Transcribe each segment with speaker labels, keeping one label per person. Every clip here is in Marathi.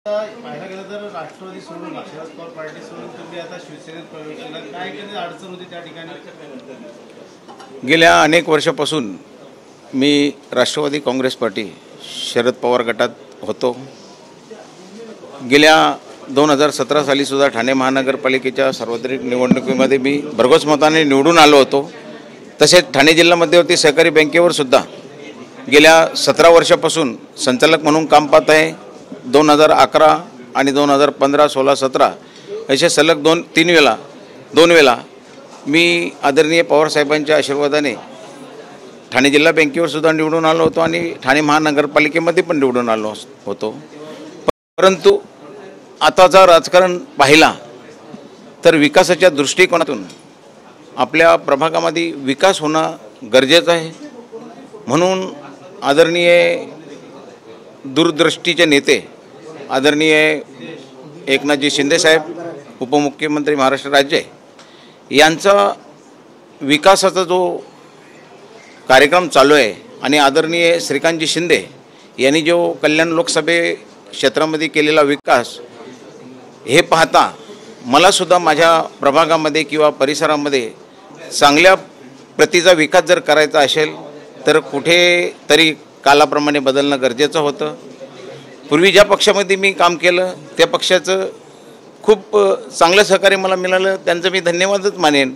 Speaker 1: पाहायला गेलं तर राष्ट्रवादी सोडून शरद पवार पार्टी सोडून तुम्ही आता शिवसेनेत प्रवेश केला, काय कधी अडचण होती त्या ठिकाणी?
Speaker 2: गेल्या अनेक वर्षापासून मी राष्ट्रवादी काँग्रेस पार्टी शरद पवार गटात होतो। गेल्या 2017 साली सुद्धा ठाणे महानगरपालिकेच्या सार्वत्रिक निवडणुकीमध्ये मी भरघोस मताने निवडून आलो होतो। तसेच ठाणे जिल्हा मध्यवर्ती सहकारी बँकेवर सुद्धा गेल्या 17 वर्षापासून संचालक म्हणून काम पाहत आहे। 2011 आणि 2015, 16, 17 असे सलग दोन वेळा मी आदरणीय पवार साहेबांच्या आशीर्वादाने ठाणे जिल्हा बँकेवर सुद्धा निवडून आलो होतो आणि ठाणे महानगरपालिकेमध्ये पण निवडून आलो होतो। परंतु आताचा राजकारण पाहिला तर विकासाच्या दृष्टिकोनातून आपल्या प्रभागामध्ये विकास होणं गरजेचं आहे। म्हणून आदरणीय दूरदृष्टीचे नेते आदरणीय एकनाथजी शिंदे साहेब, उपमुख्यमंत्री महाराष्ट्र राज्य यांचा विकासाचा जो कार्यक्रम चालू आहे आणि आदरणीय श्रीकांतजी शिंदे यांनी जो कल्याण लोकसभे क्षेत्रामध्ये केलेला विकास हे पाहता मला सुद्धा माझ्या प्रभागामध्ये किंवा परिसरामध्ये चांगल्या प्रतीचा विकास जर करायचा असेल तर कुठेतरी कालाप्रमाणे बदलणं गरजेचं होतं। पूर्वी ज्या पक्षामध्ये मी काम केलं त्या पक्षाचं खूप चांगलं सहकार्य मला मिळालं, त्यांचं मी धन्यवादच मानेन।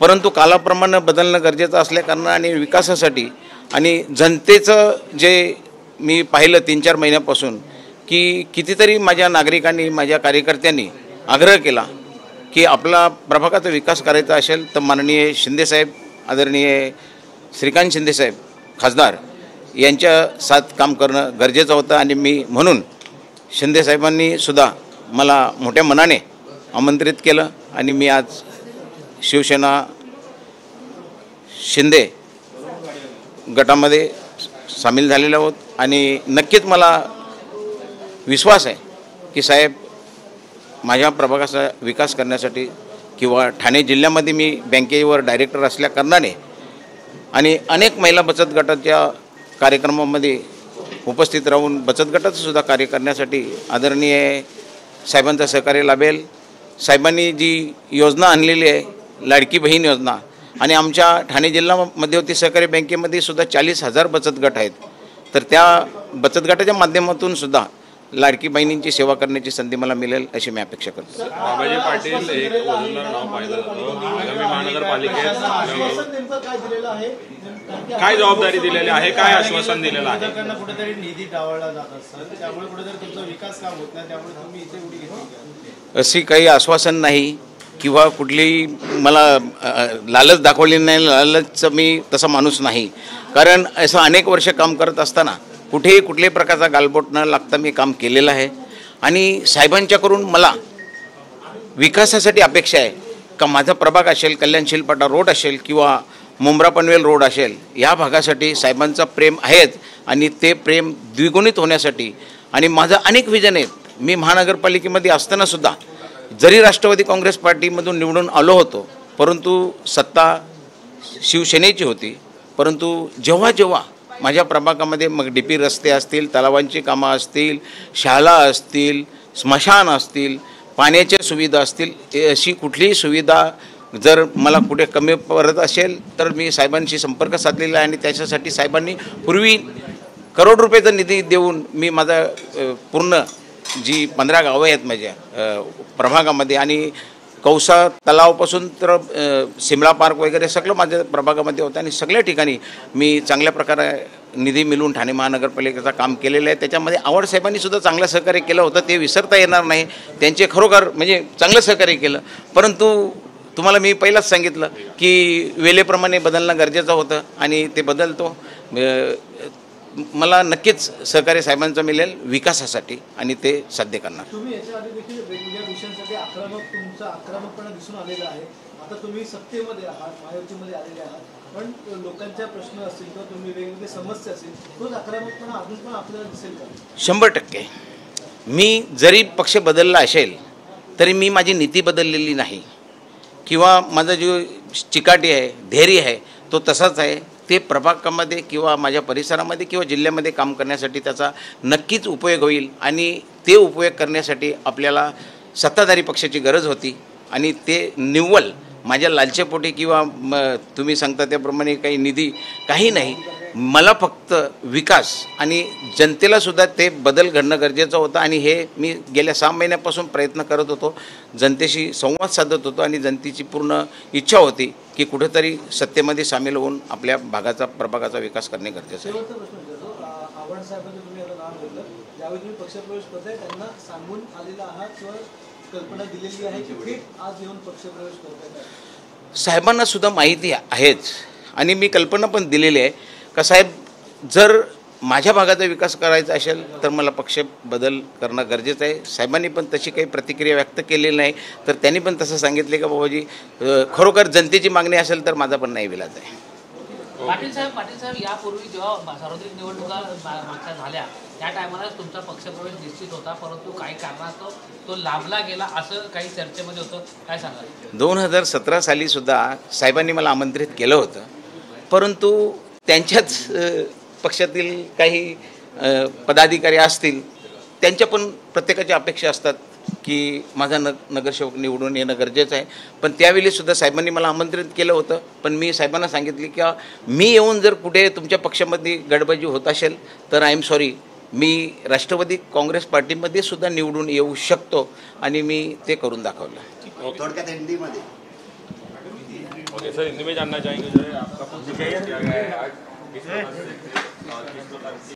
Speaker 2: परंतु कालाप्रमाणे बदलणं गरजेचं असल्याकारणानं आणि विकासासाठी आणि जनतेचं जे मी पाहिलं 3-4 महिन्यापासून की कितीतरी माझ्या नागरिकांनी, माझ्या कार्यकर्त्यांनी आग्रह केला की आपला प्रभागाचा विकास करायचा असेल तर माननीय शिंदेसाहेब, आदरणीय श्रीकांत शिंदेसाहेब खासदार यांच्या साथ काम करणं गरजेचं होतं। आणि मी म्हणून शिंदेसाहेबांनी सुद्धा मला मोठ्या मनाने आमंत्रित केलं आणि मी आज शिवसेना शिंदे गटामध्ये सामील झालेलो आहोत। आणि नक्कीच मला विश्वास आहे की साहेब माझ्या प्रभागाचा विकास करण्यासाठी किंवा ठाणे जिल्ह्यामध्ये मी बँकेवर डायरेक्टर असल्याकारणाने आणि अनेक महिला बचत गटाच्या कार्यक्रमामध्ये उपस्थित राहून बचत गटाचं सुद्धा कार्य करण्यासाठी आदरणीय साहेबांचं सहकार्य लाभेल। साहेबांनी जी योजना आणलेली आहे लाडकी बहीण योजना, आणि आमच्या ठाणे जिल्हा मध्यवर्ती सहकारी बँकेमध्ये सुद्धा 40,000 बचत गट आहेत, तर त्या बचत गटाच्या माध्यमातून सुद्धा लाडकी बहिणींची सेवा करण्याची संधी मला मिळेल अशी मी अपेक्षा करतो।
Speaker 3: बाबाजी पाटील एक वजनदार नाव पाहिलं जातं आगामी महानगरपालिकेत काय जबाबदारी दिलेली आहे, काय आश्वासन दिलेलं आहे?
Speaker 1: कुठेतरी निधी डावळला जात असतात, त्यामुळे कुठेतरी तुमचा विकास काम होत नाही, त्यामुळे तुम्ही इथे उडी घेतली?
Speaker 2: अशी काही आश्वासन नाही किंवा कुठली मला लालच दाखवली नाही, लालच मी तसा माणूस नाही। कारण असं अनेक वर्ष काम करत असताना कुठेही कुठल्याही प्रकारचा गालबोट न लागता मी काम केलेलं आहे। आणि साहेबांच्याकडून मला विकासासाठी अपेक्षा आहे का माझा प्रभाग असेल, कल्याण शिलपाटा रोड असेल किंवा मुंब्रा पनवेल रोड असेल, या भागासाठी साहेबांचं प्रेम आहेच आणि ते प्रेम द्विगुणित होण्यासाठी आणि माझं अनेक विजन आहेत। मी महानगरपालिकेमध्ये असतानासुद्धा जरी राष्ट्रवादी काँग्रेस पार्टीमधून निवडून आलो होतो, परंतु सत्ता शिवसेनेची होती। परंतु जेव्हा जेव्हा माझ्या प्रभागामध्ये मग DP रस्ते असतील, तलावांची कामं असतील, शाळा असतील, स्मशान असतील, पाण्याच्या सुविधा असतील, अशी कुठलीही सुविधा जर मला कुठे कमी पडत असेल तर मी साहेबांशी संपर्क साधलेला आहे। आणि त्याच्यासाठी साहेबांनी पूर्वी करोड रुपयाचा निधी देऊन मी माझा पूर्ण जी 15 गावं आहेत माझ्या प्रभागामध्ये आणि कौसा तलावापासून तर सिमला पार्क वगैरे सगळं माझ्या प्रभागामध्ये होतं आणि सगळ्या ठिकाणी मी चांगल्या प्रकारे निधी मिळवून ठाणे महानगरपालिकेचं काम केलेलं आहे। त्याच्यामध्ये आवड साहेबांनी सुद्धा चांगलं सहकार्य केलं होतं, ते विसरता येणार नाही। त्यांचे खरोखर म्हणजे चांगलं सहकार्य केलं। परंतु तुम्हाला मी पहिलाच सांगितलं की वेळेप्रमाणे बदलणं गरजेचं होतं आणि ते बदलतो। मला नक्कीच सहकार्य साहेबांचं मिळेल विकासासाठी आणि ते साध्य करणार।
Speaker 1: तुम्ही याच्या आधी देखील वेगवेगळ्या विषयांसाठी आक्रमकपणा दिसून आलेला आहे। आता तुम्ही सत्तेमध्ये आहात, महायुतीमध्ये आलेले आहात, पण लोकांच्या प्रश्न असतील किंवा तुम्ही वेगवेगळे समस्या असतील, तोच आक्रमकपणा अजून पण आपल्याला दिसेल का?
Speaker 2: 100%। मी जरी पक्ष बदलला असेल तरी मी माझी नीती बदललेली नाही किंवा माझा जो चिकाटी आहे, धैर्य आहे तो तसाच आहे। ते प्रभागामध्ये किंवा माझ्या परिसरामध्ये किंवा जिल्ह्यामध्ये काम करण्यासाठी त्याचा नक्कीच उपयोग होईल आणि ते उपयोग करण्यासाठी आपल्याला सत्ताधारी पक्षाची गरज होती आणि ते निव्वळ माझ्या लालचेपोटी किंवा तुम्ही सांगता त्याप्रमाणे काही निधी काही नाही, मला फक्त विकास आणि जनतेलासुद्धा ते बदल घडणं गरजेचं होतं आणि हे मी गेल्या 6 महिन्यापासून प्रयत्न करत होतो, जनतेशी संवाद साधत होतो आणि जनतेची पूर्ण इच्छा होती की कुठेतरी सत्तेमध्ये सामील होऊन आपल्या भागाचा प्रभागाचा विकास करणे गरजेचं आहे.
Speaker 1: शेवटचा प्रश्न विचारतो. आव्हाड साहेबांचं तुम्ही आता नाव घेतलं, ज्यावेळी तुम्ही पक्षप्रवेश करताय त्यांना सांगून आलेला आहात किंवा कल्पना दिलेली आहे की थेट आज येऊन पक्षप्रवेश करताय?
Speaker 2: साहेबांना सुद्धा माहिती आहेच आणि मी कल्पना पण दिलेली आहे का साहेब, जर माझ्या भागाचा विकास करायचा असेल तर मला पक्ष बदल करणं गरजेचं आहे. साहेबांनी पण तशी काही प्रतिक्रिया व्यक्त केलेली नाही, तर त्यांनी पण तसं सांगितले का बाबाजी खरोखर जनतेची मागणी असेल तर माझा पण नाही विलाज आहे.
Speaker 4: पाटील साहेब यापूर्वी जेव्हा सार्वत्रिक निवडणुका मागच्या झाल्या त्या टायमालाच तुमचा पक्षप्रवेश निश्चित होता, परंतु काही कारणास्तव तो लांबला गेला असं काही चर्चेमध्ये होतं, काय सांगाल?
Speaker 2: 2017 साली सुद्धा साहेबांनी मला आमंत्रित केलं होतं, परंतु त्यांच्याच पक्षातील काही पदाधिकारी असतील, त्यांच्या पण प्रत्येकाच्या अपेक्षा असतात की माझा नगरसेवक निवडून येणं गरजेचं आहे. पण त्यावेळीसुद्धा साहेबांनी मला आमंत्रित केलं होतं, पण मी साहेबांना सांगितले की मी येऊन जर कुठे तुमच्या पक्षामध्ये गडबडी होत असेल तर आय एम सॉरी, मी राष्ट्रवादी काँग्रेस पार्टीमध्ये सुद्धा निवडून येऊ शकतो आणि मी ते करून दाखवलं.
Speaker 5: थोडक्यात हिंदीमध्ये.
Speaker 3: ओके सर, हिंदी में जानना चाहेंगे जो है आपका